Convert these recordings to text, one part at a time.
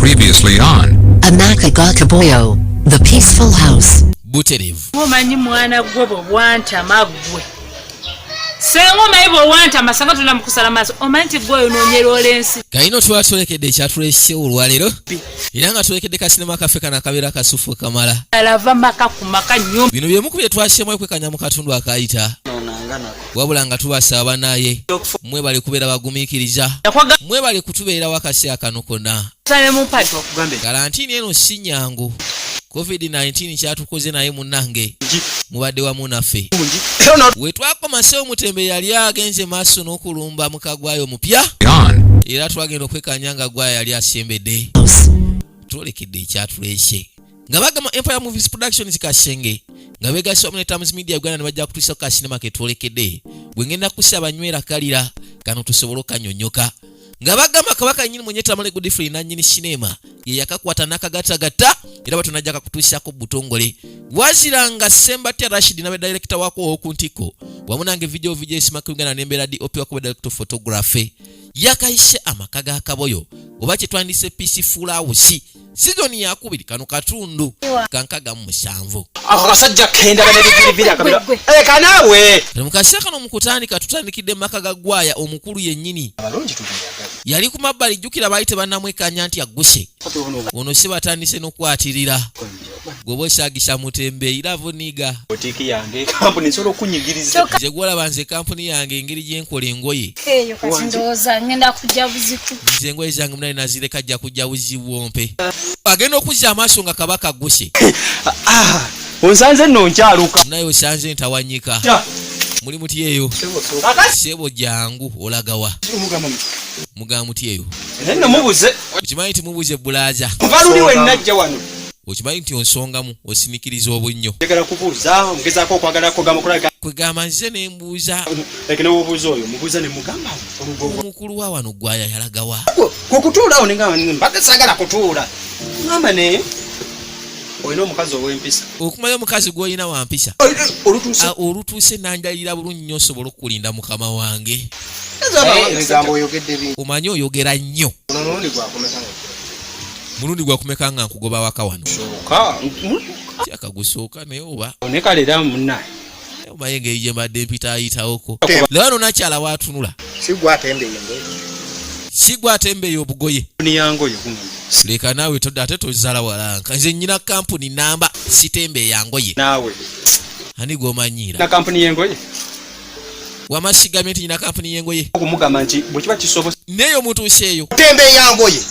Previously on AMAKA KABOYO, the peaceful house. Buterevu. Mumanyi mwana gwe bwanta magwe. Sengoma ibo wanta masanga tunamukusala maso. Omanti gwe ononyera olensi. Kaino twatolekedde kyatulese olwalero. Iranga tulekedde kasinema kafe kana kabera kasufu kamala. Alava maka kumaka nyumba. Bino bye mukubye twashemwe kwekanya mu katundu akayita. Wabula nga tubasaba naye. Mwe bali kubeera bagumikiriza. Mwe bali kutubeera wakasi akano konna. Sale mu pato kugambe. Karantini eno si nyangu. COVID-19 kyatukoze naye munnange. Mubadde wamu naffe. We twakomase omutembe yali agenze maaso n'okulumba mu kagwayo mupya. Era twagenda okwekanya nga gwaya yali asembedde. Tulekedde ekyatulese. Nga bagamba Empire Movies Productions Kasenge. Nga begasa omune TAMZ Media Uganda ne bajja kutuusa ka sinema ke tulekedde. Bwe ngenda kusaba nywera kalira kano tusobola okanyonyoka. Nga bagamba kabaka nyini mwenye Tamale Godfrey na nyini sinema ye yakakwata nakagattagatta era batunajja kakutuusako butongole. Waziranga Sembati Rashid na director wako okuntiko. Wamunange VJ ISMA Uganda nembera DOP wako director photography. Yakaishe AMAKA ga KABOYO. Oba kye twandise peaceful house. Sizoni ya kubiri kano katundu kankaga mu 7. Ako kasajja kenda banebikirivira akabira. Kanawe. Mukasaka no mukutani katutandikidde AMAKA ga gwaya omukulu yennyini. Abalonji tubiyaga. Yali ku mabbali jjukira bayite bannamwekanya nti aguse. Ono si batandise n'okwatirira. Gobo shagisha mutembe iravo niga. Botiki yange kampuni nsolo kunyigiriza. Je gwala banze kampuni yange engeri gyenkola engoye. Eyo kati ndoza ngenda kujja buziku. Nze engoye zange munali nazire kajja kujja buziwompe. Agenda okuzza amaaso nga kabaka aguse. Onsanze nno nkyaluka. Naye osanze ntawanyika. Muli muti eyo. Sebo jangu olagawa. Muga muti eyo. Nno mubuze. Okimanyi nti mubuze bulaza. Nvaluli we najja wano. Okimanyi nti onsongamu osinikiriza obunnyo. Tegala kubuuza mugezaako okwagala kugamba kulaga. Kwegamba nze ne mbuuza. Ekene obuuza oyo mubuuza ne mugamba. Omukulu wa wano gwaya yalagawa. Kukutuula awo nengamba mbadde saagala kutuula. Ngamba ne oyina omukazi ow'empisa. Okumanya omukazi gw'olina wampisa. Olutuuse. Olutuuse nanjalira bulungi nnyo osobola okulinda mukama wange. Ebigambo oyogedde bingi. Omanyi oyogera nnyo. Mulundi gwakumeka nga nkugoba waka wano. Kyaka gusooka naye oba. Onekalera munnaye. Omaye engeri gye mbadde mpita ayitawoko. Lewano nakyala waatunula. Sigwatembeeyo obugoye. Niyangoye. Leka naawe ate tozala walanka. Nze nnyina kampuni namba sitembeeya ngoye. Naawe. Ani gw'omanyiira? Na kampuni y'engoye. Wamasigamye nti nyina kampuni y'engoye. Okumugamba nti bwe kiba kisobola. Neyo mutuuseeyo. Otembeeya ngoye.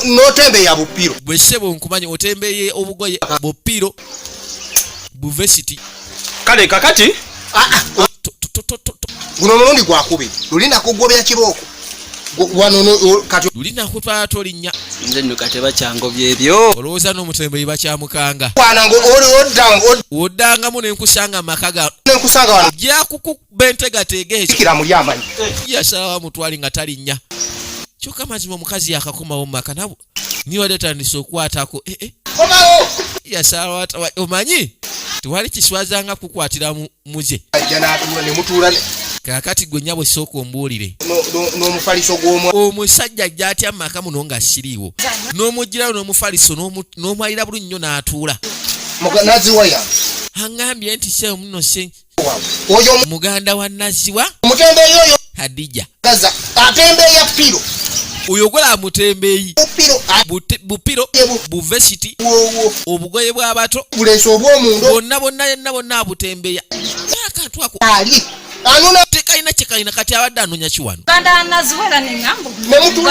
N'otembeeya bupiro. Bwe ssebo nkumanyi otembeeye obugoye bupiro. Buvesiti. Kale kakati. Guno mulundi gwakubiri. Lulina kugobera kibooko. Wano kati lulina kutwala tolinnya. Nze nno kati bakyangobya ebyo. Olowooza n'omutembeeyi bakyamukanga. Kwana ngo oddangamu ne nkusanga amaka ga. Nenkusanga wano. Gyakukuba entegateega ekyo. Kikira muli amanyi. Yasalawo amutwali nga talinnya. Kyokka mazima omukazi yakakomawo mu maka nabo. Niwadde tandise okukwatako. Komawo. Yasalawo omanyi? Tewali kiswazanga kukwatira muze. Ajja n'atuula ne mutuula. Kakati gwe nnyabo sooka ombuulire. N'omufaliso gw'omwa. Omusajja gy'atya amaka muno nga siriiwo. N'omugirawo n'omufaliso n'omwalira bulungi nnyo n'atuula. Naziwa ya. Angambye nti se muno se. Oyo muganda wa Naziwa. Mutembeeyi oyo. Hadija. Gaza. Atembeeya piro. Oyogola mutembeeyi. Bupiro. Buvesiti. Obugoye bw'abato. Buleese obw'omundo. Bonna abutembeeya. Akantu ako. Ali. Anuna tekalina kyekalina kati abadde anoonya kiwano. Muganda Naziwa ne ngambo.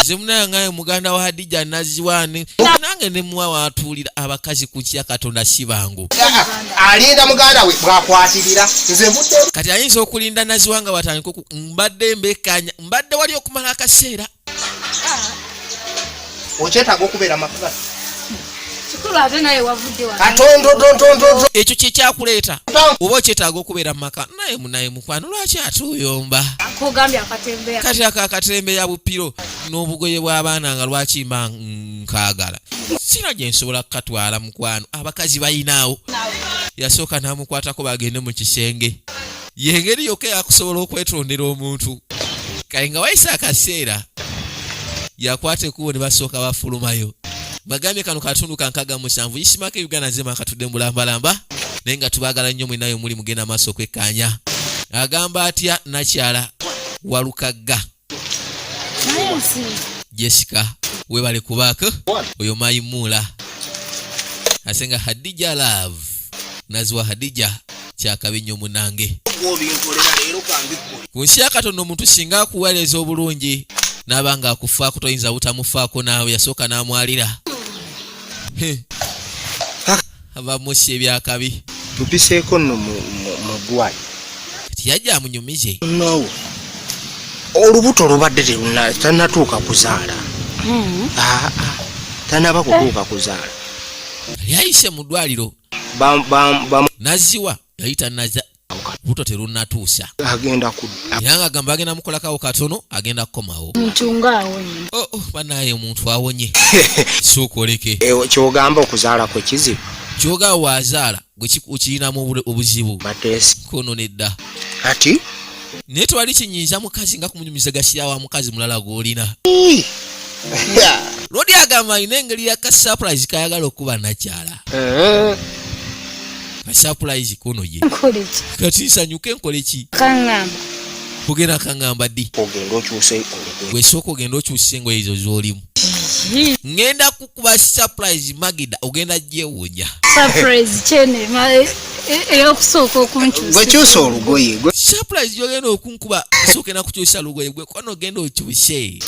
Nze munangaye muganda wa Hadija Naziwa nange ne muwa watuulira abakazi ku kya Katonda sibangu. Alinda muganda we bwakwatirira. Nze mudde. Kati ayinza okulinda Naziwa nga batandika mbadde mbekanya mbadde wali okumala akaseera. Okyetaaga okubeera makaka. Kikulu ate naye wavudde wano. Katondo. Ekyo kye kyakuleeta. Oba okyetaaga okubeera mu maka naye mukwano lwaki atuyomba. Akogambye akatembeeya. Kati akatembeeya bupiro n'obugoye bw'abaana nga lwaki mba nkaagala. Sina gye nsobola kukatwala mukwano. Abakazi bayinaawo. Yasooka n'amukwatako bagende mu kisenge. Yengeri yokka yakusobola okwetondera omuntu. Kale nga wayise akaseera. Yakwate kubo ne basooka bafulumayo. bagambye kano katundu kankaga musanvu Isima ke Uganda nzema katudde mbulambalamba naye nga tubagala nnyo mwenayo muli mugenda maaso okwekkaanya. Agamba atya nakyala Walukagga Jessica webale kubaako oyo Maimula asenga Hadija Love naziwa Hadija kyakabi nnyo munange. Ku nsi ya Katonda omuntu singa akuweereza obulungi n'abanga akufaako toyinza butamufaako naawe yasooka n'amwalira. Abamusi ebyakabi tupiseeko nno mu ggwayi kati yajja amunyumize. no olubuto lubadde tannatuuka kuzaala. Tannaba kutuuka kuzaala. Yali ayise mu ddwaliro naziwa yayita naza buto terunnatuusa agenda era nga agamba agenda mukolakawo katono agenda kukomawo. Mtunga awonye. Banaye omuntu awonye sookoleke kyogamba okuzaala kwe kizibu kyoga wazaala gwe ukirinamu obuzibu mateesi kono nedda ati naye tewali kinyinza mukazi nga kumunyumiza gasirawa mukazi mulala gw'olina. Lodi agamba alina engeri ya kasurprise kayagala okuba nakyala. Kasurprise kono ye kati nsanyuke nkole ki Kangamba. kugenda kangamba ddi ogenda okyuse gwe sooka ogenda okyusa engoye ezo z'olimu. Ngenda kukuba surprise Magida ogenda gyewunya. Surprise chene eyokusooka okunkyusa. gwe kyusa olugoye Surprise gyogenda okunkuba sooka na kukyusa lugoye gwe kwano ogenda okyuse.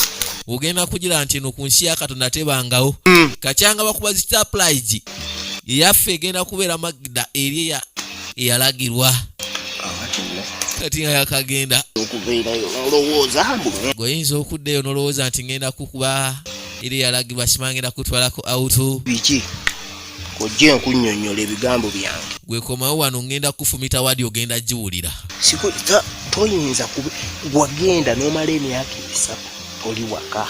Ogenda kugira nti eno ku nsi ya Katonda tebangawo. Kacyanga bakuba surprise yaffe egenda kubeera Magida eri eyalagirwa. Kati nga yakagenda okubeerayo olowooza goyinza okuddeyo nolowooza nti ngenda kukuba eri eyalagirwa simangenda kutwalako auto biki kojja enkunnyonnyola ebigambo byange gwe komawo wano ngenda kufumita wadi ogenda giwulira. toyinza wagenda n'omala emyaka 3 oli waka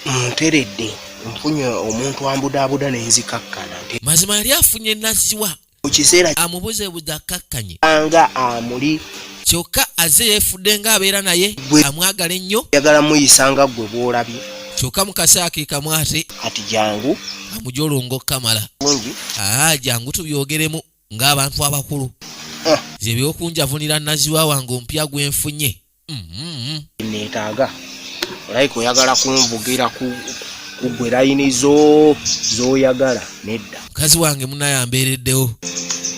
nteredde nfunye omuntu ambudaabuda nenzikakkana mazima yali afunye naziwa mu kiseera amubuzeebuza akakkanye anga amuli kyokka aze yeefudde ng'abeera naye amwagala ennyo yagala muyisanga ggwe bw'olabye kyokka mu kaseera ke kamu ate ati jangu amujolongo kamala bungi jangu tubyogeremu ng'abantu abakulu ze byokunjavunira naziwa wange ompya gwenfunye. neetaaga olayika oyagala kunvugira ku gwe layini z'oyagala nedda mukazi wange munaye ambeereddewo.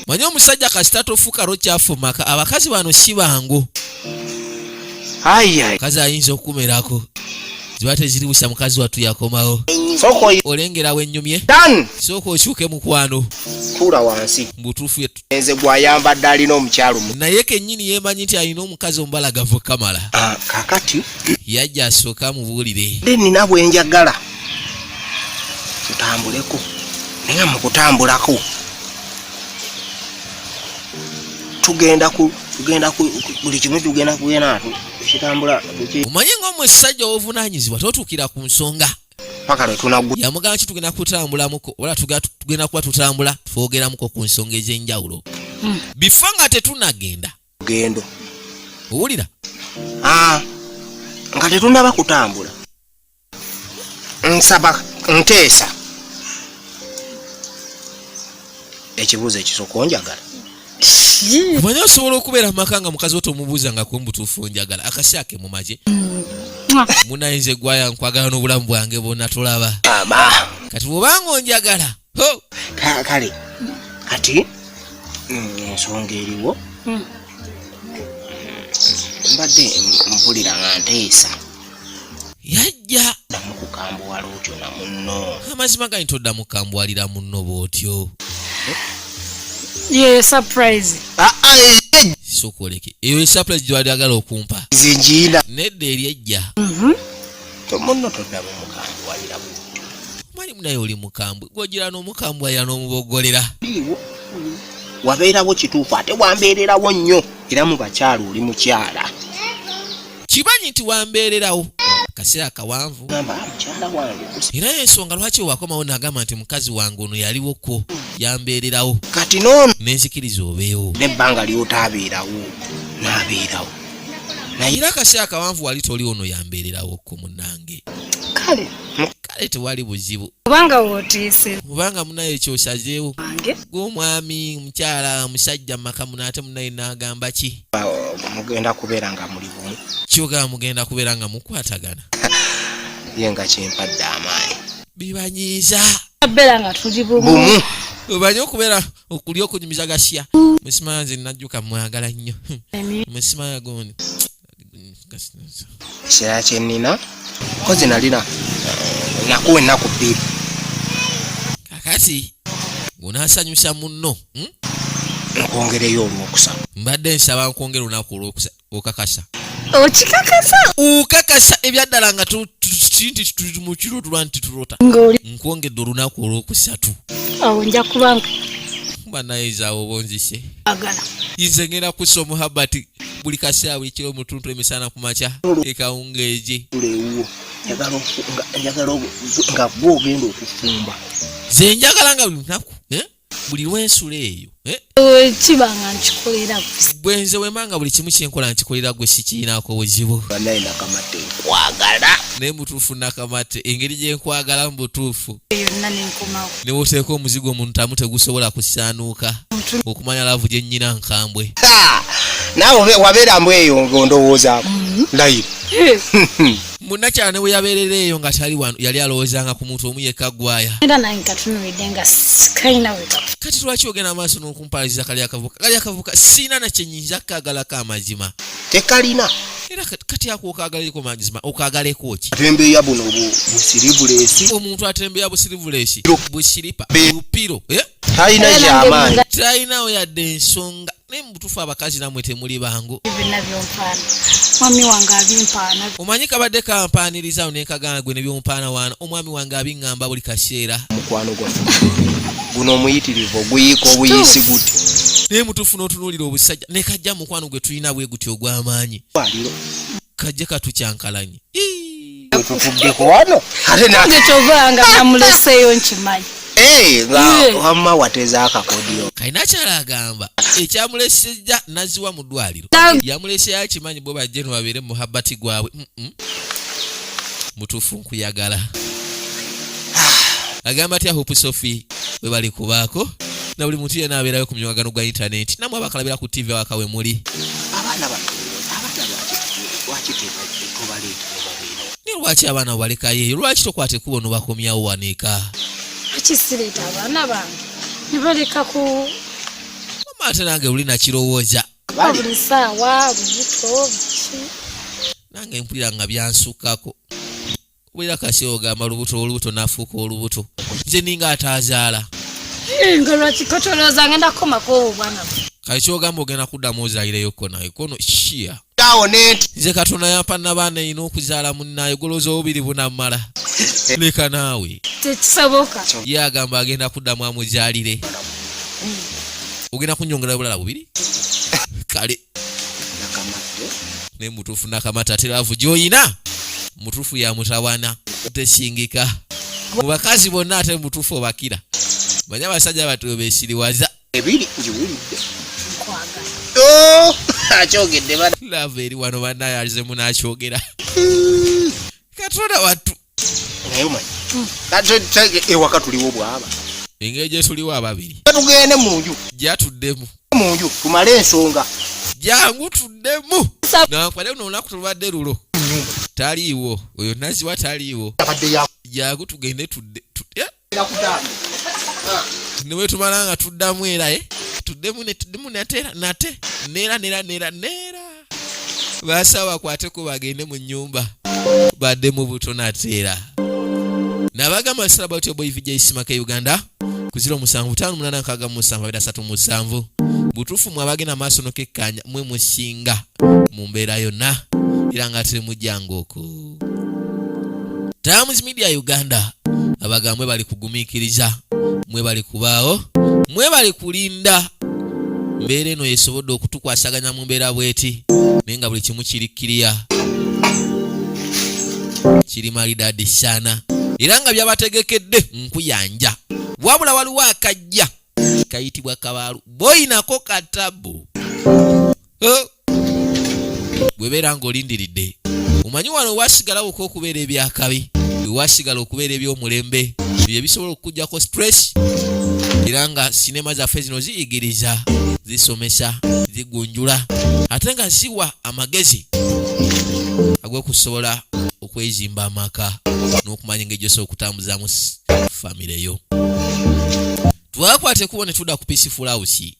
Manyi omusajja kasita tofuuka kyafu maka abakazi bano si bangu. Mukazi ayinza okumerako ziba teziribusa mukazi wattu yakomawo olengerawo ennyumye sooka okyuke mukwano tuula wansi mbutuufu nze gwayambadde alina omukyalo naye kennyini yeemanyi nti alina omukazi omubalagavu kamala. kakati yajja asooka amubuulire nina bwenjagala tutambuleko naye mukutambulako tugenda buli kimu tugenda kugenda kitambula omanyi ng'omusajja obuvunaanyizibwa totuukira ku nsonga paka lwe tunagwa yamugamba ki tugenda kutambulamuko wala tugenda kuba tutambula twogeramuko ku nsonga ez'enjawulo bifa nga tetunagenda gendo owulira nga tetunaba kutambula nsaba nteesa ekibuuzo ekisooka onjagala omanyi osobola okubeera mu maka nga mukazi otomubuuza nga kumbutuufu onjagala akaseera ke mumaje munayinza eggwaya nkwagala n'obulamu bwange bwonna tulaba kati bwobanga onjagala kale kati ensonga eriwo mbadde mpulira nga nteesa yajja ddamu kukambuwala otyo na munno amazima gani toddamu kambwalira munno bw'otyo surprise sokoleke eyo surprise gyewali agala okumpa zinjina nedda eri ejja tomunno toddamu mukambuwalira bwotyo mali munaye oli mukambwe gwogira n'omukambwalira n'omubogolera wabeerawo kituufu ate wambeererawo nnyo era mu bakyala oli mukyala kimanyi nti wambeererawo akaseera kawanvu mukyala wange era ensonga lwaki wakomawo nagamba nti mukazi wange ono yaliwoko yambeererawo kati noono nenzikiriza obeewo nebbanga lyotaabeerawo naabeerawo naye era akaseera kawanvu wali toli ono yambeererawo ko munnange kale kale tewali buzibu kubanga wotiise kubanga munaye ekyosazeewo wange gw'omwami mukyala musajja maka muno ate munaye n'agamba ki mugenda kubeera nga muli bumu kyogamba mugenda kubeera nga mukwatagana ye nga kyempadde amaanyi bibanyiiza abeera nga tuli bumu obanye okubeera okuli okunyumiza gasya musimaa nze najjuka mwagala nnyo musimaa gondi ekirala kye nnina kozi nalina nakuwa ennaku bbiri kakati gunaasanyusa munno nkwongereyo olwokusaba mbadde nsaba nkwongera olunaku olwokusaba okakasa okikakasa okakasa ebyaddala nga nti tuli mu kiro tulwa nti tulota ng'oli nkwongedde olunaku olwokusatu awo nja kubanga banayizaawo bonzise agala nze ngenda kussa omuhabati buli kaseera buli kiro mutuntu emisana ku makya ekawungeegi leewo njagala nga gwe ogenda okufumba ze njagala nga buli lunaku buli lwensula eyo kibanga nkikolera bwe nze wembanga buli kimu kyenkola nkikolera gwe sikiinaako buzibu banaye nakamate nkwagala naye mutuufu nakamate engeri gyenkwagala mu butuufu yonna nenkomawo ne woteeka omuzigo omuntu tamu tegusobola kusaanuuka okumanya laavu gye nnyina nkambwe naawe wabeera mbw eyo ng'ondowoozaako layiro munnakyala ne bwe yabeerera eyo nga tali wano yali alowoozanga ku muntu omu yekka gwaya era nange katunulidde nga sikalina we kafu kati lwaki ogenda amaaso n'okumpaliriza kali akavuka siina na kyenyinza kkagalako amazima tekalina era kati ako okagalereko mazima okagaleko ki atembeeya buno busirivuleesi omuntu atembeeya busirivuleesi busiripa bupiro talina kyamaanyi talinawo yadde ensonga naye mubutuufu abakazi namwe temuli bangu byonna byompaana mwami wange abimpaana omanyi kabadde kampaanirizawo nekagana gwe ne byompaana waana omwami wange abiŋŋamba buli kaseera mukwano gwaffe guno omuyitirivu oguyika obuyisi gute naye mutuufu n'otunuulira obusajja ne kajja mukwano gwe tulina bwe guti ogw'amaanyi kajje katukyankalanye wetutuddeko wano ate nange kyovanga namuleseeyo nkimanyi nga wamma wateza akakodiyo kalina kyala agamba ekyamulesejja naziwa mu ddwaliro yamuleseyo akimanyi bo bajje nebabeere mu muhabbati gwabwe mutuufu nkuyagala agamba atya Hope Sophie bwe bali kubaako na buli muntu yenna abeerayo ku munyagano gwa intaneti namwe abakalabira ku TV awaka we muli abaana lwaki naye lwaki abaana bobalekayo lwaki tokwate kubo nobakomyawo waneeka ekisireeta abaana bange nibaleka ku mama ate nange luli nakirowooza buli saawa lubuto biki nange mpulira nga byansukkako obeera kasi ogamba olubuto nafuuka olubuto nze ninga ataazaala nga lwaki kotolooza ngenda kukomako obwana kale kyogamba ogenda kuddamu ozaalireyoko naye kono shiya awo nenti nze katonda yampa nabaana erina okuzaala munnaye golooza obubiri bunammala leka naawe tekisoboka ye agamba agenda kuddamu amuzaalire ogenda kunyongera bulala bubiri kale naye mutuufu nakamata teraavu gy'oyina mutuufu ya mutawana tesingika mu bakazi bonna ate mutuufu obakira manya abasajja batoyo beesiriwaza ebiri ngiwulidde akyogedde laavu eri wano bannaye alizemu n'akyogera katonda wattu naye omanyi ewaka tuliwo bwaba engeri gye tuliwo ababiri tugende munju gyatuddemu munju tumale ensonga jangu tuddemu nakwale luno olunaku tulubadde lulo taliiwo oyo naziwa taliiwo jangu tugende newe tumala nga tuddamu era tuddemu nate neera basaba bakwateko bagende mu nnyumba badde mu buto nateera nabagamba KABOYO VJ ISMA Uganda ku 07586737 butuufu mwe abagenda maaso nokekkanya mwe musinga mu mbeera yonna era nga temujjanga okwo TAMZ Media Uganda abaga mwe bali kugumiikiriza mwe bali kubaawo mwe bali kulinda mbeera eno yesobodde okutukwasaganya mu mbeera bweti naye nga buli kimu kirikkiriya kiri maridadi sana era nga byabategekedde nkuyanja wabula waliwo akajja kayitibwa kabaalu boyinako katabu bwebeera ng'olindiridde omanyi wano wasigalawo okubeera ebyakabi wasigala okubeera eby'omulembe bye bisobola okujjako stress era nga sinema zaffe zino ziyigiriza zisomesa zigunjula ate nga ziwa amagezi ag'okusobola okwezimba amaka n'okumanya engeri gy'osobola okutambuzaamu famire yo. Twakwate kubo ne tudda ku Peaceful House.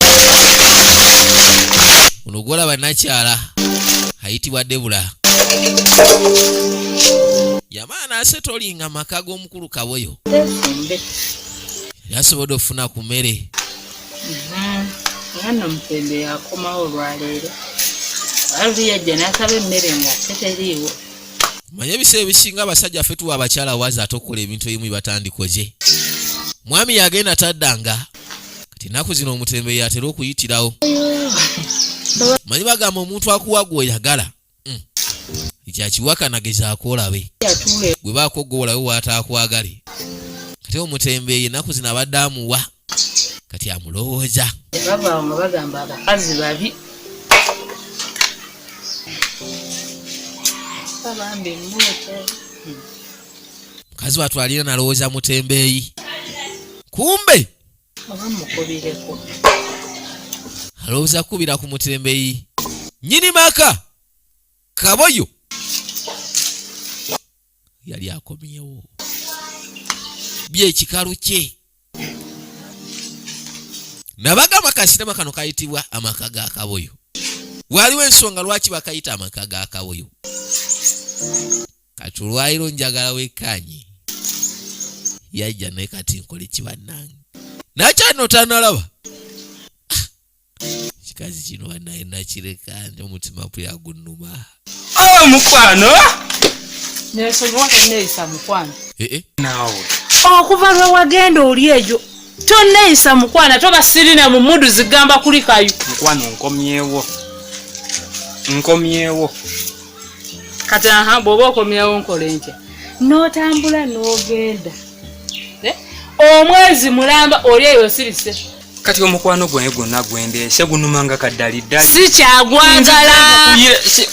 Ono gw'olaba nakyala ayitibwa Debula. Yamaana asetolinga amaka g'omukulu Kaboyo. Yasobodde okufuna ku mmere. Hano Mutembe yakomawo olwaleero. Aluli yajja n'asaba emmere nga teteriiwo. Manye ebiseera ebisinga abasajja ffe tuwa abakyala wazi ate okukola ebintu ebimu batandikoze. Mwami yagenda taddanga kati ennaku zino Omutembe yatera okuyitirawo. Manyi bagamba omuntu akuwa gw'oyagala ekyakiwakanageza olabe bwe baakoggoolawo waataakwagale. Kati Omutembe ennaku zino abadde amuwa kati amulowooza. Bavaawo nga bagamba abakazi babi. Mukazi watwalira nalowooza Mutembeeyi. Kumbe abamukubireko alowooza kubira ku Mutembeeyi nyini maka Kaboyo yali akomyewo byekikalu kye. Nabagamba kasinema kano kayitibwa amaka ga Kaboyo. Waliwo ensonga lwaki bakayita amaka ga Kaboyo. Kati olwaliro njagala wekkaanye yajja naye kati nkole kibannange nakyano tanalaba kikazi kino banaye nakireka nti omutima guyagunnuma. Mukwano nesobola neeyisa mukwano naawe okuva lwe wagenda oli ejo toneeyisa mukwana toba sirina mu mudu zigamba kuli kayu. mukwano nkomyewo kati bw'oba okomyewo nkole nkya n'otambula n'ogenda omwezi mulamba oli eyo osirise. kati omukwano gwange gwonna gwendeese gunumanga kaddaliddali sikyagwagala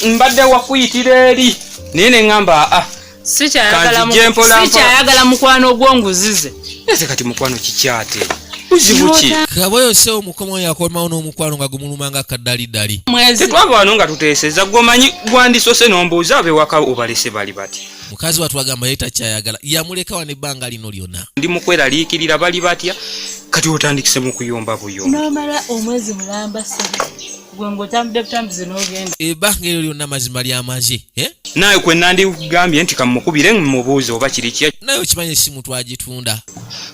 mbadde wakuyitira eri naye neŋŋamba sikyayagala mukwano gw'onguzize. ese kati mukwano kikyate buzibu ki? Kaboyo se omukomo yakomawo n'omukwano nga gumulumanga kaddaliddali. Tetwava wano nga tuteeseza gwomanyi gwandisose n'ombuuza abewaka obalese bali bati. Mukazi watwagamba ye takyayagala yamuleka wano ebbanga lino lyonna. Ndi mukweraliikirira bali batya kati otandikise mu kuyomba buyomba. N'omala omwezi mulamba se gwe ng'otambudde butambuzi n'ogenda. Ebbanga eryo lyonna mazima lyamaze. Naye kwe nandikugambye nti kamukubire mmubuuze oba kiri kya. Naye okimanye essimu twagitunda.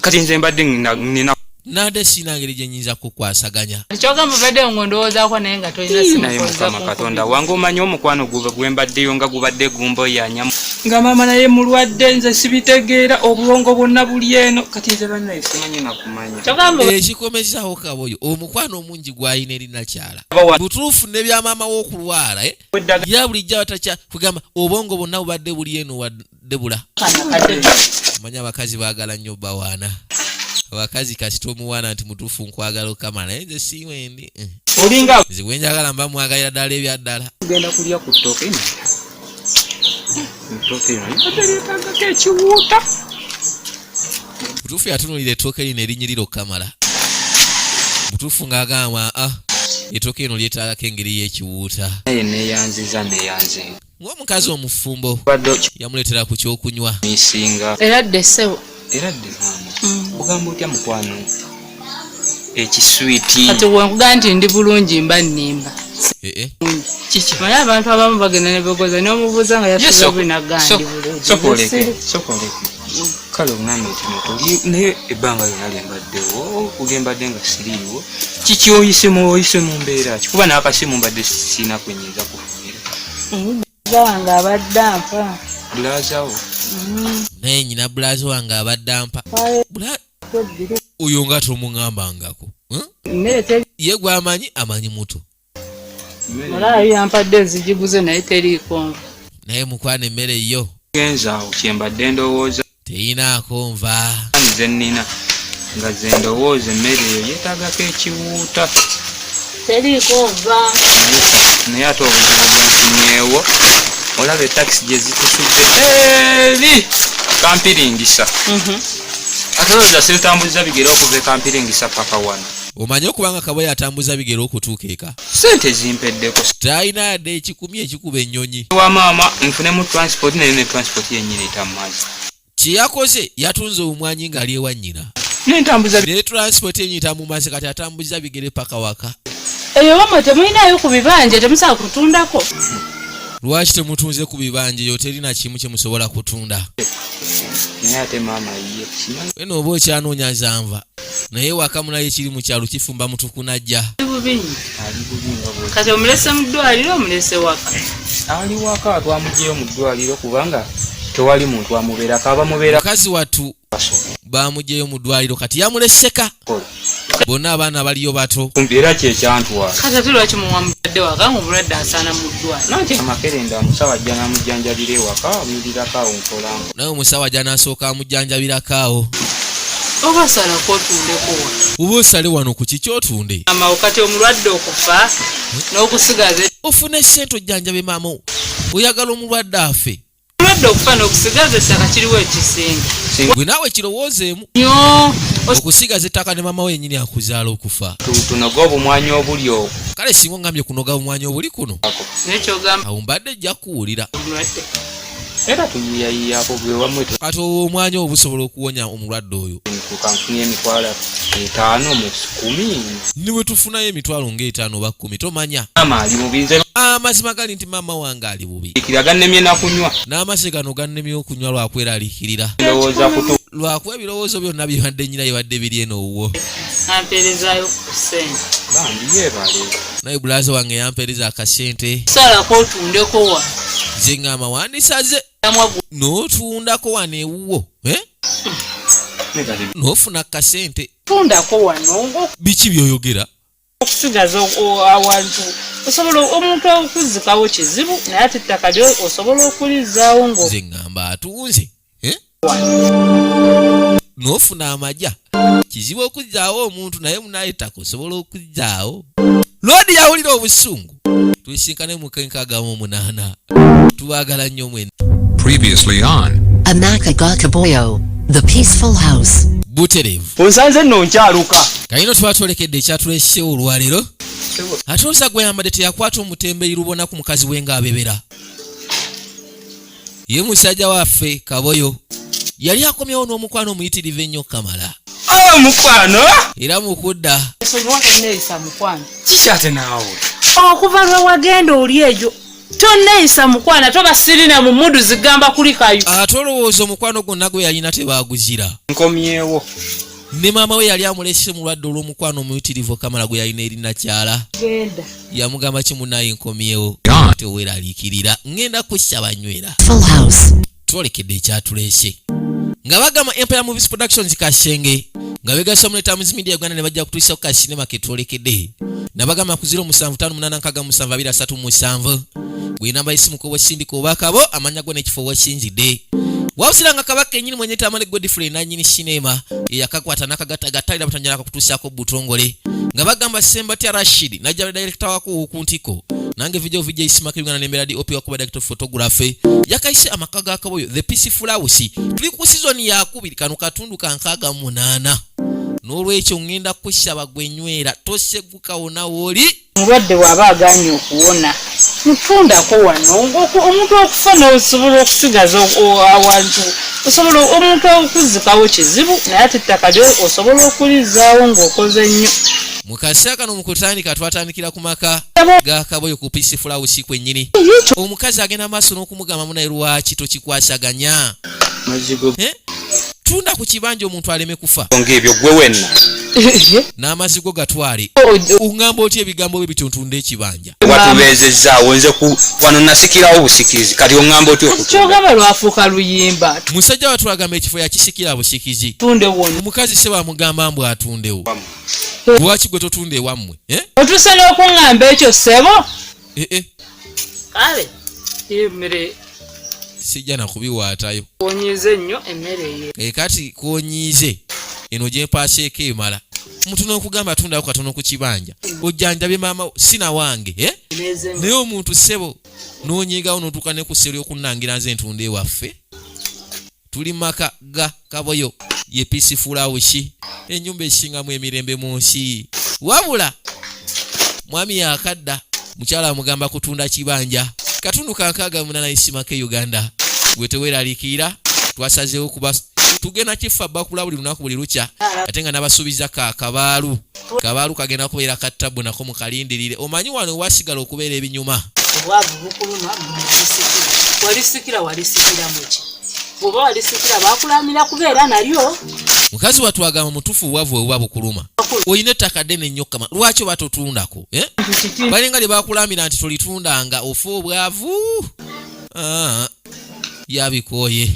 Kati nze mbadde nina nade sina ngeri gye nnyinza kukwasaganya. Ekyogamba badde ng'ondowoozaako naye nga tolina simu. Naye Mukama Katonda wange omanyi omukwano gwe mbaddeyo nga gubadde gumboyanya. Nga maama naye mulwadde nze sibitegeera obulongo bwonna buli eno kati nze bannaye simanyi nakumanya. Ekikomezaawo Kaboyo omukwano omungi gw'ayina eri nakyala. Butuufu ne bya maama w'okulwala ya bulijjo abatakya kugamba obwongo bwonna bubadde buli eno wa Debula. Manya abakazi baagala nnyo bawaana. Abakazi kati tomuwaana nti mutuufu nkwagala okamala naye nze siiwendi. Olinga nze gwe njagala mba mwagalira ddala ebya ddala. Tugenda kulya ku ttooke eno. Ttooke eno atereetangako ekiwuuta. Butuufu yatunuulira ettooke lino erinnyirira okukamala. Butuufu ng'agamba ettooke eno lyetaagako engeri y'ekiwuuta. Naye neeyanziza neeyanze. Ng'omukazi omufumbo yamuleetera ku kyokunywa. Nisinga. Era dde ssebo. Era dde maama. Ogamba otya mukwano? Ekiswiti. Kati bw'enkugaa nti ndi bulungi mba nnimba. Kiki? Naye abantu abamu bagenda ne begoza n'omubuuza nga yasuza binaga ndi bulungi. Sokoleke. Kale omwami ekimoto naye ebbanga lyonna lyembaddewo kugembadde nga siriiwo. Kiki oyise mu mbeera ki? Kuba n'akasimu mbadde sirina kwenyinza kufunira. Wange abadde ampa. Bulaazawo. Naye nyina bulaaza wange abadde ampa. Oyo nga tomuŋŋambangako. Ye gw'amanyi amanyi muto. Olaayo yampadde ezigiguze naye teriiko nva. Naye mukwano emmere yo. Genzaawo kyembadde ndowooza. Teyinaako nva. Nze nnina nga ze ndowooza emmere eyo yeetaagako ekiwuuta. Teriiko nva. Naye ate obuzibu bwenfunyeewo olaba etakisi gye zitusudde eri kampiringisa atoloza sitambuza bigere okuva kampiringisa paka wano omanye okubanga Kaboyo atambuza bigere okutuuka eka sente zimpeddeko talina yadde ekikumi ekikuba ennyonyi wa maama nfunemu transport ne transport yennyini tamazi kyeyakoze yatunze omwanyi ng'ali ewa nnyina nentambuza ne transport yennyini tamumaze kati atambuza bigere paka waka eyo wamwe temulinayo ku bibanja temusobola kutundako lwaki temutunze ku bibanja eyo terina kimu kye musobola kutunda naye ate maama ye kimanyi weno oba okyanoonya zanva naye waka munayo ekiri mu kyalo kifumba mutuku najja ali bubi nga bwe kati omulese mu ddwaliro omulese waka ali waka twamuggyeyo mu ddwaliro kubanga tewali muntu amubeerako abamubeera mukazi wattu bamuggyeyo mu ddwaliro kati yamuleseka bonna abaana baliyo bato kumpi era kyekyantwala kati ate lwaki muwamudde waka ngaomulwadde asaana mu ddwaliro nanti amakerenda omusawo ajja n'amujjanjabira ewaka amulirirako awo mpola naye omusawo ajja n'asooka amujjanjabirako awo oba salako otundeko wa oba osale wano ku kiki otunde amawo kati omulwadde okufa n'okusigaza ofune ssente ojjanjabe maama oyagala omulwadde afe omulwadde okufa n'okusigaza ettaka kiriwo ekisinga gwe naawe kirowoozeemu nyo okusigaza ettaka ne maama we yennyini akuzaala okufa tunoga obumwanyi obuli okwo kale singa ongambye kunoga omwanya obuli kuno nekyogamba awo mbadde ejja kuwulira omulwadde era tuyiyayiyaako bwe wamwe kati omwanya obwo busobola okuwonya omulwadde oyo tukanfunye emitwalo 5 mu 10 ne bwe tufunayo emitwalo ng'etaano oba 10 tomanya maama ali mubinze amazima gali nti maama wange ali bubi kiraga nnemye nakunywa n'amase gano gannemye okunywa lwakweraliikirira ndowooza kutu lwakuba ebirowoozo byonna bibadde nnyina bibadde biri eno owwo ampeerezaayo ku ssente bambi yeebale naye bulaaza wange yampeereza akasente salako otundeko wa ze ngamba wandisaze amwagu n'otundako wano ewuwo n'ofuna akasente tundako wano biki byoyogera okusigaza awantu osobola omuntu okuzikawo kizibu naye ate ettaka lyo osobola okulizaawo ngo ze ngamba atunze n'ofuna amagya kizibu okuzzaawo omuntu naye munaye ettaka osobola okuzzaawo lodi yawulira obusungu tuyisinkane mu 68 tubaagala nnyo mwena Previously on AMAKA KABOYO, the peaceful house. buterevu onsanze nno nkyaluka kalino tuba twolekedde ekyatulese olwaleero ate osa gwe yambadde teyakwata omutembeeyi lubona ku mukazi we ng'abebera ye musajja waffe Kaboyo yali akomyewo n'omukwano omuyitirivu ennyo Kamala mukwano era mu kudda solwatonneeyisa mukwano kikyate naawe okuva lwe wagenda oli eyo tonneeyisa mukwana toba sirina mu mudu zigamba kulikayo ate olowooza omukwano gwonna gwe yalina tebaaguzira nkomyewo ne maama we yali amulese mulwadde olw'omukwano omuyitirivu Kamala gwe yalina eri nakyala genda yamugamba kimunaye nkomyewo teweeraliikirira ngenda kussa banywera Full house. twolekedde ekyatulese nga bagamba Empire Movies Productions Kasenge nga begasa mu TAMZ Media Uganda ne bajja kutuusa ku kasinema ke twolekedde nabagamba ku 0758 gwe namba y'essimu ko wasindika obakabo amanya gwe n'ekifo wasinzidde wawusiranga kabaka ennyini mwenye tamale Godfrey nannyini sinema eyakakwata n'akagattagattalira batanyala kutuusaako butongole nga bagamba Sembati Rashid najja director wako ku ntiko nange VJ ISMA Uganda n'embeera di OP wakuba director photography yakayise amaka ga Kaboyo the peaceful house tuli ku season ya 2 kano katundu ka 68 n'olwekyo ngenda kushaba gwenywera tosegukawo nawoli mulwadde waba aganye okuwona mutundako wano omuntu okufa n'osobola okusigaza awantu osobola omuntu okuzikawo kizibu naye ate ettaka lyo osobola okulizaawo ng'okoze nnyo mu kaseera kano mu kutandika twatandikira ku maka ga Kaboyo ku peaceful house kwennyini omukazi agenda maaso n'okumugamba munaye lwaki tokikwasaganya mazigo tunda ku kibanja omuntu aleme kufa ng'ebyo gwe wenna n'amazigo gatwale ungamba otya ebigambo bye bitontunda ekibanja watubeezezaawo nze wano nasikirawo busikizi kati ongamba otya kyogamba lwafuuka luyimba musajja watwagamba ekifo yakisikira busikizi tunde wona omukazi se bamugamba mbw atundewo lwaki gwe totunda ewammwe otuse n'okuŋŋamba ekyo ssebo kale emmere sijja nakubiwaatayo konyize nnyo emmere kati konyiize eno gye mpaaseeko emala omuntu n'okugamba tundawo katono ku kibanja ojjanjabye maama sina wange naye omuntu ssebo n'onyiigawo n'otuuka ne ku ssero okunnangira nze ntunda ewaffe tuli maka ga Kaboyo ye peaceful house ennyumba esingamu emirembe mu nsi wabula mwami yakadda mukyala amugamba kutunda kibanja katundu kankaaga munana isima ke Uganda gwe teweeraliikirira twasazeewo kuba tugenda kifa bakula buli lunaku buli lukya ate nga n'abasuubiza kabaalu kagenda kubeera kattabu nako mukalindirire omanyi wano wasigala okubeera ebinyuma obwavu bukuluma walisikira muki bwoba walisikira bakulamira kubeera nalyo mukazi watwagamba mutufu obwavu bwebuba bukuluma oyina ettaka ddene nnyo kama lwaki oba totundako balinga lye bakulamira nti tolitundanga ofa obwavu yabikooye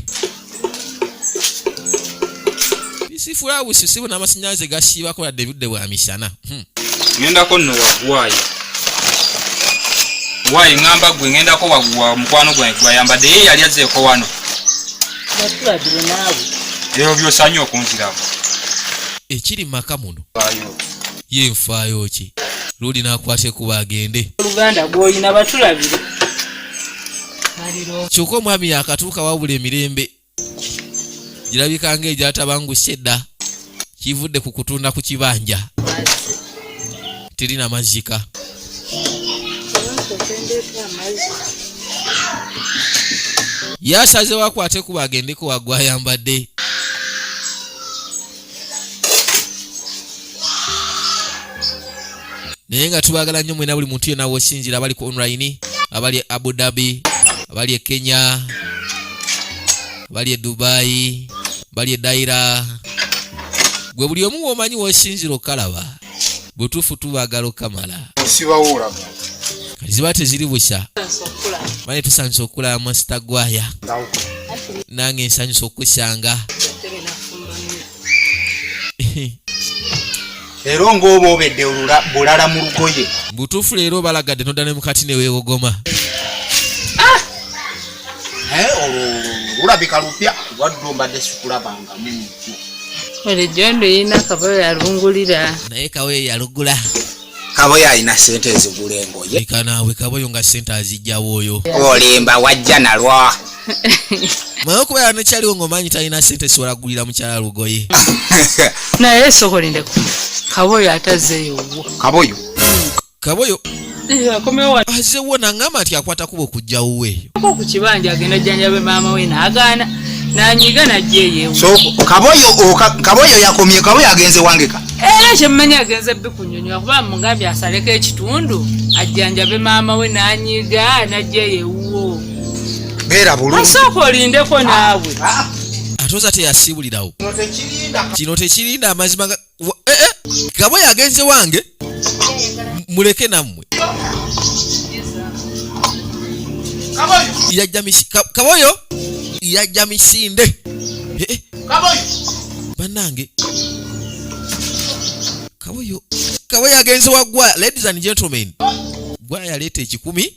bisifula busisibu n'amasinnyalaze gasiibako ladde budde bwa misana ngendako nno wagwayi ngamba gwe ngendako wagwa mukwano gwange gwayambadde ye yali azzeeko wano batulabire naawe ebyo byosanye okunzirako ekiri maka muno yenfaayo ki luli n'akwate kuba agende oluganda gw'olina batulabire kyokka omwami yakatuuka wabula emirembe girabika ng'egyatabanguse edda kivudde ku kutunda ku kibanja terina mazika yasazewo akwate kuba agendeko wagwayambadde naye nga tubaagala nnyo mwena buli muntu yonna w'osinzira abali ku online abali Abu Dhabi abali Kenya abali Dubai abali Daira gwe buli omu w'omanyi w'osinzira okalaba butuufu tubaagala okamala ziba teziri busa mani tusanyusa okulaba Master Gwaya nange nsanyusa okusanga Ero ng'oba obedde bulala mu lugoye butuufu leero balagadde nodda ne mukati ne weewogoma olulabika lupya wadde mbadde sikulabanga muntu Olejondo yina Kaboyo yalungulira naye Kaboyo yalugula Kaboyo alina sente ezigula engoye kanaawe Kaboyo nga sente azijjawo oyo olimba wajja nalwa maye okubeera nekyaliwo ng'omanyi talina sente siwalagulira mukyala lugoye naye sokolindeko Kaboyo atazzeeyo Kaboyo akomewo azzewo nangamba nti akwata kuba okujjawo we ku kibanja agenda jjanjabe maama we n'agaana n'anyiga najjeeyewo Kaboyo yakomye Kaboyo agenze wangeka era kyemmanyi agenze bikunyonyola kuba mugambye asaleko ekitundu ajjanjabe maama we n'anyiga najjeeyewo beera bulungi asooka olindeko naawe atoza teyasiibulirawo kino tekirinda amazima Kaboyo agenze wange muleke nammwe Kaboyo yajja misinde bannange Kaboyo agenze wa Gwaya. Ladies and gentlemen, Gwaya yaleeta 10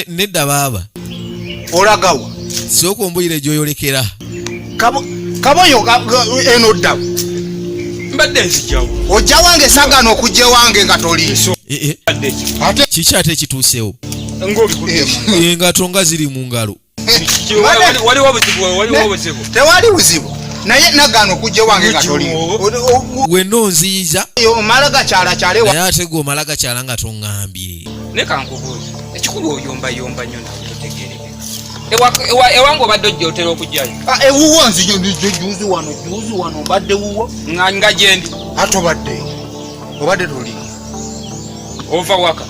nedda baaba olagawa sooka ombuyire gy'oyolekera Kaboyo eno dda mbadde nzijawo ojja wange sagano okujja wange nga toli kiki ate ekituusewo engato ziri mu ngalo waliwo buzibu tewali buzibu naye nagano okujja wange nga toli wenna onziyiza omala gakyalakyale naye ate gwe omala gakyala nga toŋŋambye ne kankubuuza ekikulu oyombayomba nnyo nawe otegereke ewange obadde ojja otera okujjayo ewuwo nzijo juzi wano obadde wuwo nga gyendi ate obadde toli ova waka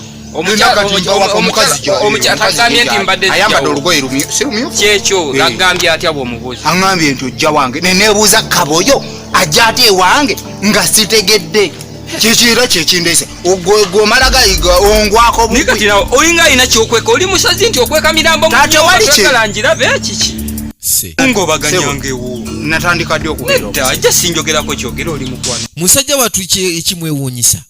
omukyatagambye nti mbadde ayambadde olugoye lumyufu kyekyo gagambye atya bw'omubuuza aŋambye nti ojja wange neneebuuza Kaboyo ajja ate ewange nga sitegedde kikira kyekindeese ogwomala gayiga ongwako nikati nawe olinga alina kyokweka oli musazi nti okweka mirambo mukalangira kiki ngobaganyangewo natandika ddi okubeera ajja sinjogerako kyogera oli mukwano musajja wattu ekimwewuunyisa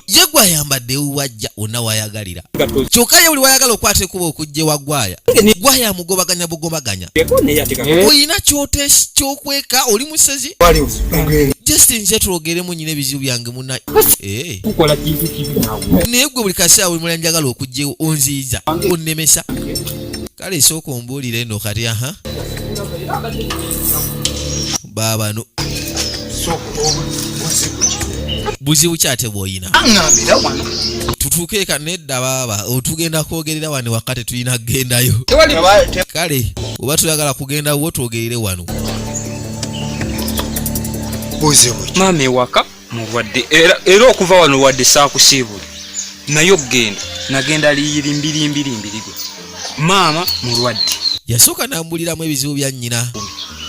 ye gwayambadde wajja onna wayagalira kyokka ye buli wayagala okwata ekuba okujja ewa Gwaya Gwaya amugobaganya bugobaganya olina kyokweka oli musezi Justin nze twogeremu nyina ebizibu byange munnaye naye gwe buli kaseera buli mulanjagala okujjaewo onziyiza onnemesa kale sooka ombuulire nno kati aha baba no buzibu ki ate bw'oyina tutuuke eka nedda baaba otugenda kwogerera wano wakati tulina kugendayo kale oba tuyagala kugenda wo twogerere wano maama ewaka mulwadde era okuva wano wadde saakusiibula naye okugenda nagenda limbirimbiri gwe maama mulwadde yasooka n'ambuliramu ebizibu bya nnyina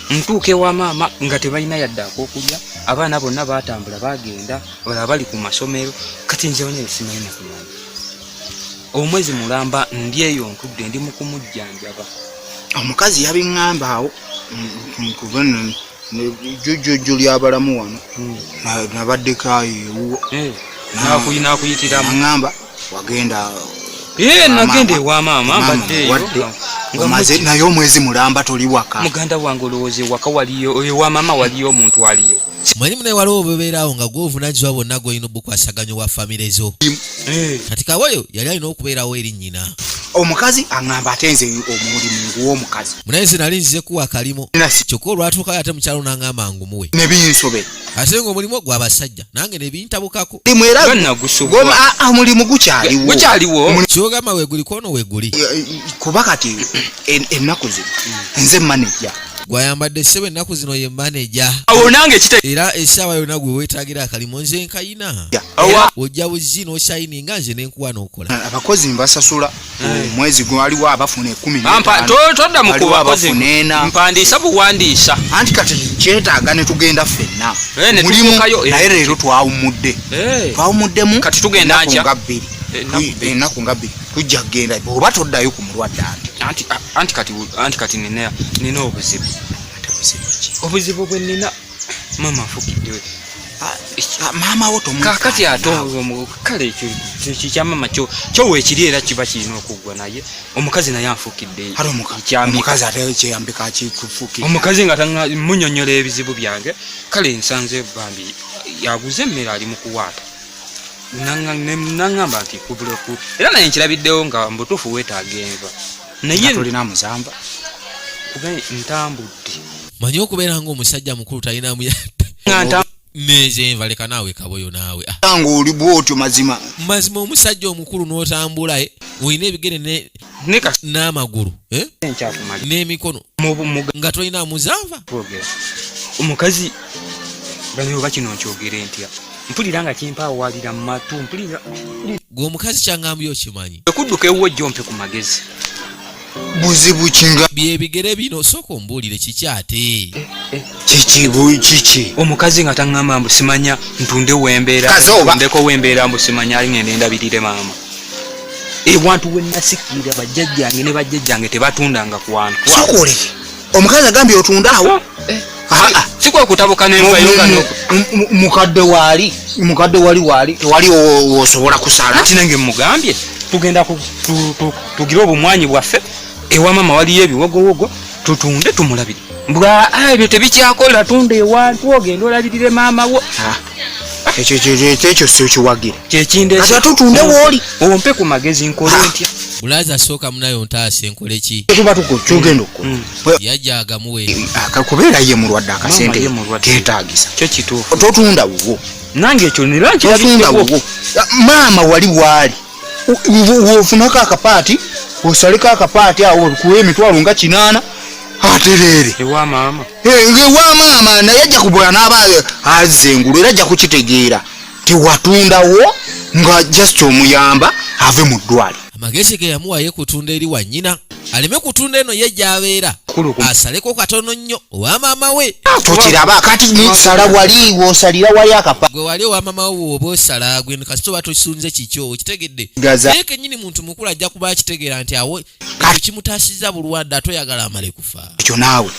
ntuuke wa maama nga tebalina yadde ak'okulya abaana bonna baatambula bagenda balaba bali ku masomero kati nze wanyeri simanyi nakulamba omwezi mulamba ndi eyo ntudde ndi mu kumujjanjaba omukazi yabiŋŋamba awo kuba jjojjo lyabalamu wano nabaddekayo ewuwo nakuyitiramu aŋŋamba wagenda nagenda ewa maama mbaddeeyo omaze naye omwezi mulamba toli waka muganda wange olowooza ewaka waliyo ewa maama waliyo omuntu waliyo manyi munaye waliwo obebeerawo nga gw'ovunaanyizibwa bonna gw'olina obukwasaganya wa famire zo kati Kaboyo yali alina okubeerawo eri nnyina omukazi aŋŋamba ate nze omulimu gw'omukazi munaye nze nali nzize kuwa kalimo kyokka olwatuukayo ate mukyalo n'aŋŋamba ngumuwe ne binsobe ate ng'omulimu gw'abasajja nange ne bintabukako omulimu gukyaliwo kyogamba weeguliko ono weeguli kuba kati ennaku zino nze maneja gwayambadde ssebo ennaku zino ye maneja awo nange era essaawa yonna gwe weetaagira akalimo nze nkayina ojja buzzi n'oshayininga nze nenkuwa n'okola abakozi mbasasula omwezi gwaliwo abafuna 10 todda mu kubakozi mpandiisa buwandiisa anti kati kyetaaga ne tugenda ffenna mulimu naye leero twawumuddemu kati tugenda nja ennaku nga bbiri tujja kugenda oba toddayo ku mulwadde anti kati nina obuzibu bwe nina maama afukiddewe maama wo kakati ate kale ekyo kya maama kyo weekiri era kiba kirina okuggwa naye omukazi naye anfukidde omukazi ate kyeyambika kikufukidde omukazi nga munyonyola ebizibu byange kale nsanze bambi yaguze emmere ali mu kuwaata naŋŋamba nti kubuleku era naye nkirabiddewo nga mbutuufu weetaaga enva naye tolina muzamba ntambudde manyi okubeera ng'omusajja mukulu talina neze enva leka naawe Kaboyo naawe nga oli bwotyo mazima omusajja omukulu n'otambula olina ebigere n'amagulu n'emikono nga tolina muzanva omukazi bano oba kino nkyogere ntya mpulira nga kimpaawalira mu matu mpulira gwe omukazi kyangambye okimanyi okudduka ewuwo jjompe ku magezi buzibu kinga byebigere bino sooka ombuulire kiki ate kiki omukazi nga taŋŋamba mbu simanya ntunde wembeerandeko wembeera mbu simanya ali ngende ndabirire maama ewantu wennasikirira bajjajjange ne bajjajjange tebatundanga ku wantu sokoleke omukazi agambye otundaawo sikwe okutabuka n'envayo mukadde wali tewali osobola kusala ati nange mugambye tugenda tugire obumwanyi bwaffe ewa maama waliyo ebiwogowogo tutunde tumulabire mbwa ebyo tebikyakola tunda ewantu ogenda olabirire maama wo ekyo sokiwagire kyekindekati atutunde wooli ompe ku magezi nkole ntya bulaza sooka munayo ntaase nkole ki tuba kyogenda okukola yajja agamuwe kubeera ye mulwadde akasente keetaagisa kyo kituufu totunda wuwo nange ekyo totunda wuwo maama wali waali wofunako akapaati osaleko akapaati awo kuwa emitwalo nga 8 aterere ewa maama naye ajja kubola n'aba azze engulu era ajja kukitegeera tiwatundawo nga just omuyamba ave mu ddwali amagezi ge yamuwaye kutunda eri wannyina aleme kutunda eno ye gy'abeera asaleko katono nnyo owa maama we tokiraba kati nisala wali wosalira wali akapa gwe wali owa maama we bw'oba osala gwe kasita oba tosunze kikyo okitegedde naye kennyini muntu mukulu ajja kuba akitegeera nti awo kimutaasizza bulwadde atoyagala amale kufa ekyo naawe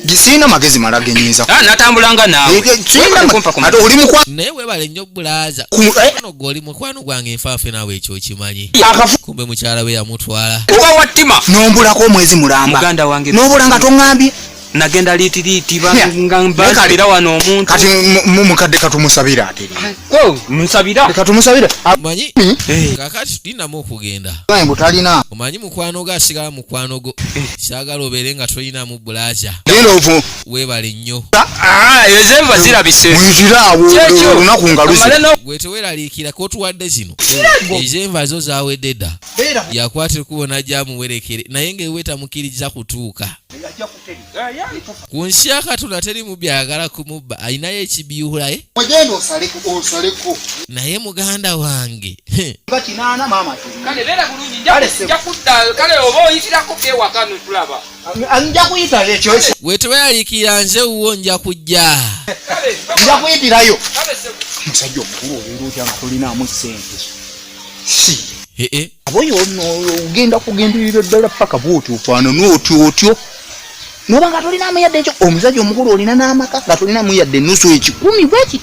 gisiina magezi mala genyinza natambulanga naawe naye webale nnyo bulaaza ono gw'oli mukwano gwange enfaafe naawe ekyo okimanyi kumbe mukyala we yamutwala wattima nombulako omwezi mulamba muganda wange nobula nga toŋŋambye nagenda liiti bambira wano omuntu kati mukadde katumusabira ate musabira katumusabira manyi kakati tulinamu okugenda mbu talina omanyi mukwano go asigala mukwano go kyagala obeere nga tolinamu bulaja genda ovu weebale nnyo ezenva zirabise muyitirawo olunaku nga luze gwe teweeraliikira kotuwadde zino ezenva zo zawedde dda yakwata ekubona gyamuwerekere naye ng'ewetamukiriza kutuuka ku nsi ya Katonda teri mubyagala kumubba ayinayo ekibyulaye ogenda osaleko naye muganda wange kinaana maama kale beera bulungi nja kudda kale oba oyitirako kewaka notulaba nja kuyita ekyo weteweeraliikira nze wuwo nja kujja nja kuyitirayo musajja omukulu obeera otya nga tolinaamu ssente aboyo ogenda kugenderera ddala paka bwoti ofaanana otyo noba nga tolinaamu yadde ekyo omusajja omukulu olina n'amaka nga tolinaamu yadde ennusu ekikumi bweki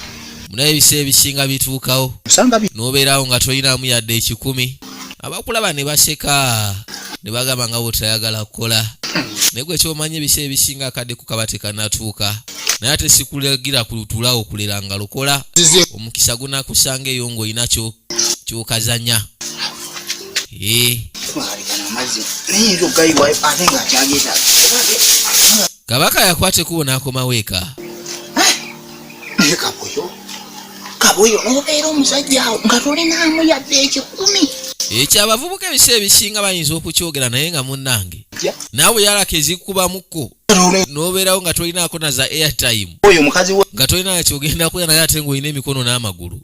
munaye ebiseera ebisinga bituukawo n'obeerawo nga tolinaamu yadde ekikumi abakulaba ne baseka ne bagamba nga bwotayagala kukola naye gwe kyomanyi ebiseera ebisinga akadde kukaba tekanatuuka naye ate sikulagira kulutulawo okulera nga lukola omukisa gunakusanga eyo ng'olina kyokazanya kabaka yakwate kubona akoma weeka kaboyo nobeera omusajja awo nga tolinaamu yadde ekikumi ekyo abavubuka ebiseera ebisinga bayinza okukyogera naye nga munnange naawe yalaka ezikubamukko n'obeerawo nga tolinaako na za airtime nga tolina kyogenda kuya naye ate ng'olina emikono n'amagulu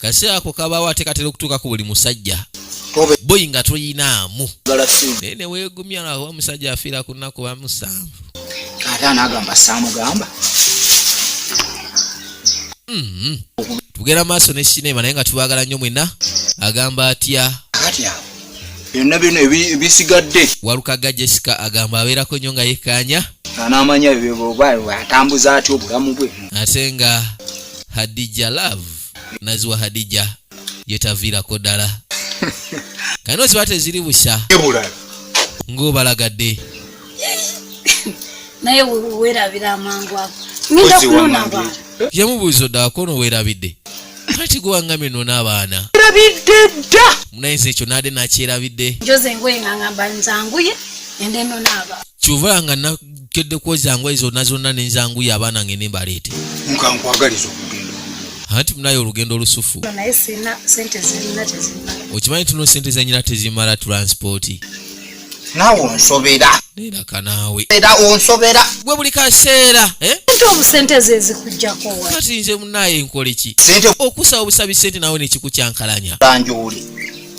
kaseera ako kabaawo ate katera okutuuka ku buli musajja boyi nga toyinaamu naye ne weegumya awo omusajja afiira ku nnaku ba 7 ate anaagamba saamugamba tugenda maaso ne sinema naye nga tubaagala nnyo mwenna agamba atya byonna bino ebisigadde walukaga Jessica agamba abeerako nnyo nga yekkaanya anaamanya atambuza atya obulamu bwe ate nga Hadija Love naziwa Hadija yetaviirako ddala kano ziba teziri busa ng'obalagadde naye weerabira amangu ago ngenda kunona abaana yamubuuza dda wakono weerabidde kati guwangamye nona abaana erabidde dda munayinza ekyo naade nakyerabidde njoze engoye nga ngamba nzanguye ende nona abaana kyova nga nakedde kwoza ngoye zonna nenzanguye abaana ngende mbaleete nkankwagaliza okugenda anti munaye olugendo olusufu naye sina sente zirina tezimala okimanyi tuno sente zenyina tezimala transporti naawe onsobera neraka naawe era onsobera gwe buli kaseera nti obusente ze zikujjako wa kati nze munaye nkole ki sente okusaba obusabi sente nawe nekikukyankalanya banjuli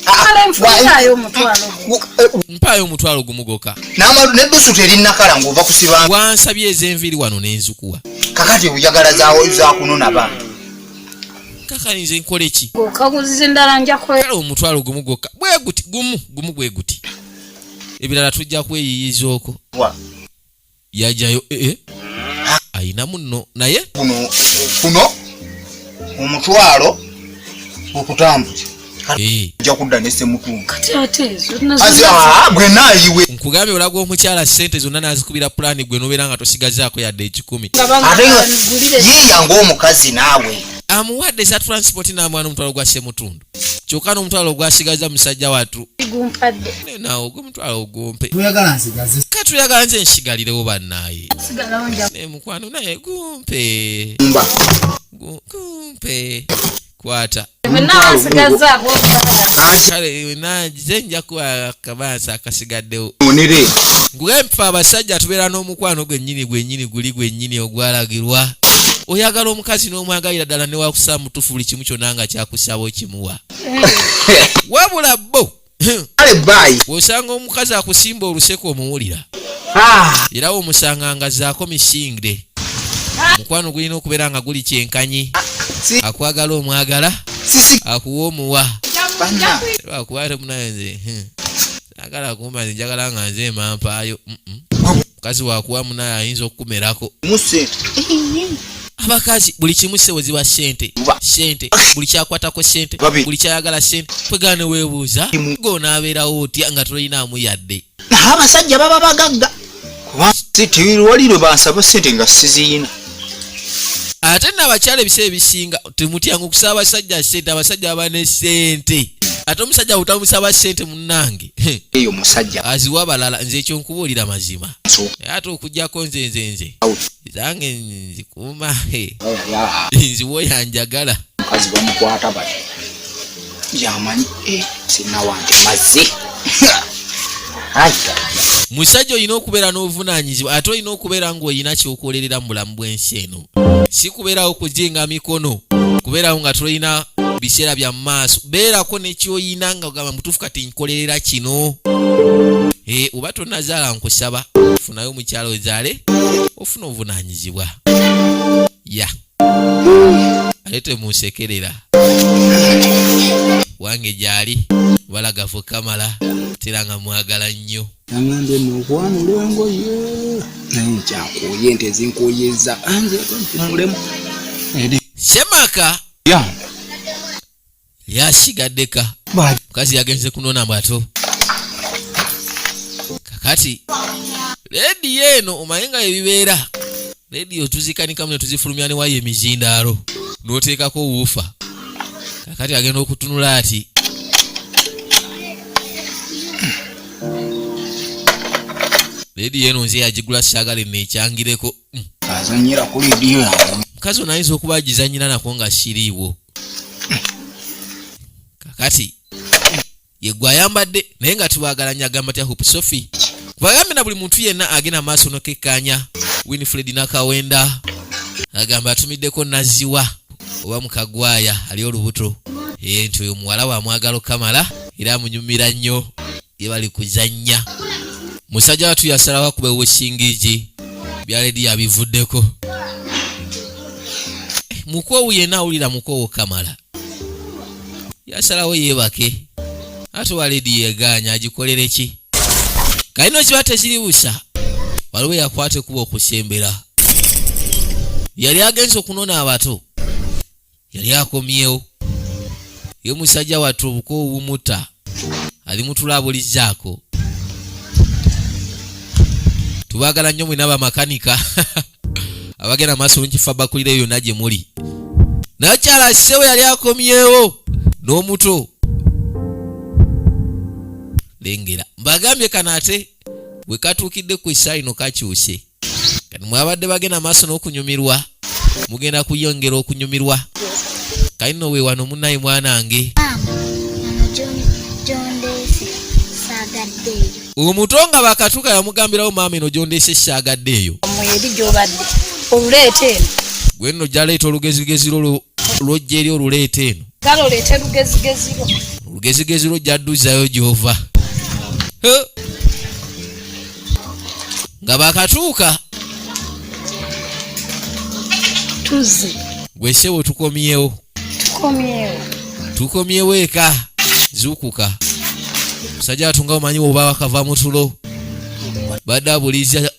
kale nfunaayo omutwalo mpaayo omutwalo gumugoka neddusu terinakala ng'ova kusibanga wansabye ez'enviiri wano n'enzikuwa kakati oyagala zakunona bantu kakali nze nkole ki okaguziza endala nja kale omutwalo gumugoka bweguti gumu bweguti ebirala tujja kweyiyiza okwo yajayo ayina munno naye kuno omutwalo okutambuza nja kudda nesemutundu kati ate gwe naayiwe nkugambye olaga omukyala sente zonna nazikubira pulaani gwe nobeera nga tosigazaako yadde ekikumi yeyanga omukazi naawe amuwadde za transport n'amwana omutwalo gwa semutundu kyokka n'omutwalo gwasigaza musajja wattu naawe ogwomutwalo ogumpe katuyagala nze nsigalirewo bannaaye mukwano naye gumpe kwata kale nze nja kuwa akabansi akasigaddewo ngugempa abasajja tubeera n'omukwano gwennyini guli ogwalagirwa oyagala omukazi n'omwagalira ddala newakusaba mutufu buli kimu kyonna nga kyakusaba okimuwa wabula bo wosanga omukazi akusimba oluseko omuwulira era womusanga nga zaako misingire mukwano gulina okubeera nga guli kyenkanyi akwagala omwagala akuwa omuwa akuwate munaye nze agala kumba nze njagala nga nze emampaayo mukazi wakuwa munaye ayinza okukumerako abakazi buli kimu sewe ziba sente buli kyakwatako sente buli kyayagala sente kwegana ne weebuuza ng'onaabeerawo otya nga tolinaamu yadde abasajja baba bagagga kuba sente waliro bansaba sente nga siziyina. Ate n'abakyala ebiseera ebisinga temutyangu okusaba abasajja sente, abasajja abane sente. Ate omusajja utamusaba sente munnange eyo musajja aziwa balala. Nze ekyo nkubuulira mazima. Ate okujjako nze zange nzikuuma nziwo yanjagala. Mukazi bamukwata bati yamanyi sinawante mazzi. Musajja olina okubeera n'obuvunaanyizibwa, ate olina okubeera ng'olina kyokolerera mu bulamu bw'ensi eno. Si kubeerawo kujinga mikono, kubeerawo nga tolina biseera bya maaso. Beerako nekyoyina nga ogamba mutuufu kati nkolerera kino. Oba tonazaala nkusaba funayo omukyalo ozaale ofuna obuvunaanyizibwa. Ate temunsekerera wange gyali balagavu kamala tera nga mwagala nnyo. Nangambye nokwanula engoye naye nkyankooye ente zinkoyeza anje mulemu. Semaka yasigaddeka mukazi yagenze kunona mbato. Kakati lediyo eno omanyi nga ebibeera lediyo tuzikanikamu ne tuzifulumya ne wayo emizindaalo n'oteekako wuufa. Kakati agenda okutunula ati lediyo eno nze yagigula saagala neekyangireko. Azanyira ku lediyo yange. Mukazi ono ayinza okuba agizanyira nako nga siriiwo. Kakati yegwe ayambadde naye nga tiwagalanya agamba tya Hope Sophie. Bagambe na buli muntu yenna agenda maaso n'okekkanya. Winifred Nakawenda agamba atumiddeko naziwa oba mukagwaya ali olubuto. Nti oyo muwala wa mwagalo kamala era amunyumira nnyo ye bali kuzannya. Musajja watu yasalawo akube weshingiji bya ledi abivuddeko. Mukoowu yenna awulira mukoowu kamala yasalawo yeebake. Ate wa ledi yeeganya agikolere ki? Kalino kiba tekiribusa waliwo yakwate kuba okusembera. Yali agenze okunona abato yali akomyewo. Ye musajja wattu obukoowu bumuta ali mutulabulizzaako. Tubagala nnyo mwina bamakanika abagenda maaso nkifa bakulira yonna gye muli. Nakyala ssewo yali akomyewo n'omuto. Lengera mbagambye kano ate bwe katuukidde ku essaawa ino kakyuse. Kati mwabadde bagenda maaso n'okunyumirwa mugenda kuyongera okunyumirwa. Kalino we wano munnaye mwanange omuto nga bakatuuka yamugambirawo maama eno gyondeese saagadde eyo omweri gyobadde oluleeta eno gwe nno gyaleeta olugezigeziro lwojja eri oluleeta eno kale oleete olugezigeziro olugezigeziro gyadduzayo gy'ova. Nga bakatuuka tuze gwe ssebo tukomyewo eka zuukuka. Musajja atunga omanyi oba wakava mu tulo badde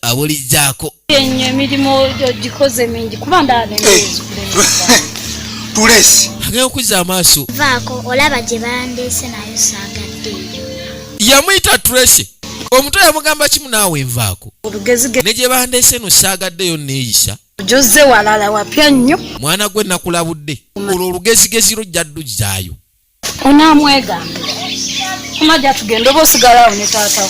abulizzaako enyo emirimu gikoze mingi kuba ndaanengeezi tulesi agenda okuzza amaaso vaako olaba gye bandeese nayo saagadde yamuyita Tracy. Omuto yamugamba kimu naawe nvaako olugezige ne gye bandeese eno saagaddeyo neeyisa joze walala wapya nnyo mwana gwe nakulabudde olwo olugezigeziro jjadduzaayo onaamwegambira omajja tugenda oba osigalawo ne taatawo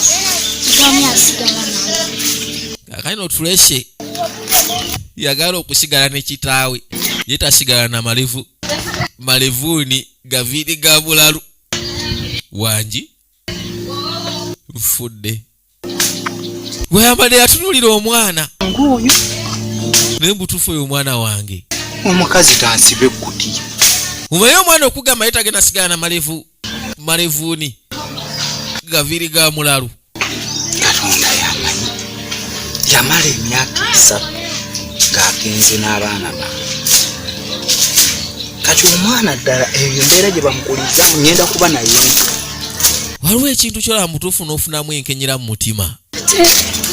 gani asigala nawe kaakano Tracy yagala okusigala ne kitaawe ye tasigala na malevuuni gaviiri ga bulalu wangi nfudde. Weyambadde yatunulira omwana nguuyu naye mbutuufu oyo omwana wange omukazi tansibe ekkutiya. Omanyi omwana okugamba ye tagenda sigala na malevuuni gaviiri ga mulalu. Katonda yamanyi yamala emyaka 3 ng'agenze n'abaana bange. Kati omwana ddala eyo embeera gye bamukuliza ngenda kuba naye. Waliwo ekintu kyolaba mutuufu n'ofunamu enkenyera mu mutima.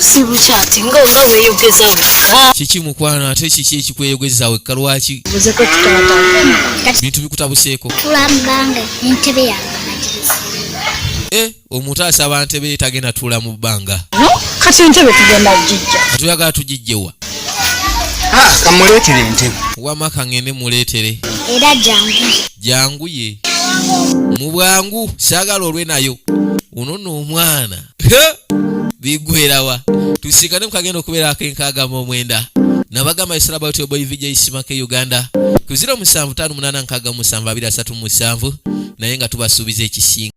si bukyati nga weeyogeza wekka. Kiki mukwano ate kiki ekikweyogeza wekka lwaki? Buzeko tutaata. Bintu bikutabuseeko. tulambanga entebe yange magiriza. Omuntu asaba ntebe tagenda tuula mu bbanga. No? kati entebe tugenda gijja tuyagala tugijjewa kamuleetere entebe wamaka ngende muleetere era jangu ye mu bwangu saagala olwe nayo unono omwana bigwerawa tusikane mukagenda okubeera akenkaaga mu 9 nabagamba isaba otyo boy VJ ISMA ke Uganda ku 0758 9 7 naye nga tubasuubiza ekisinga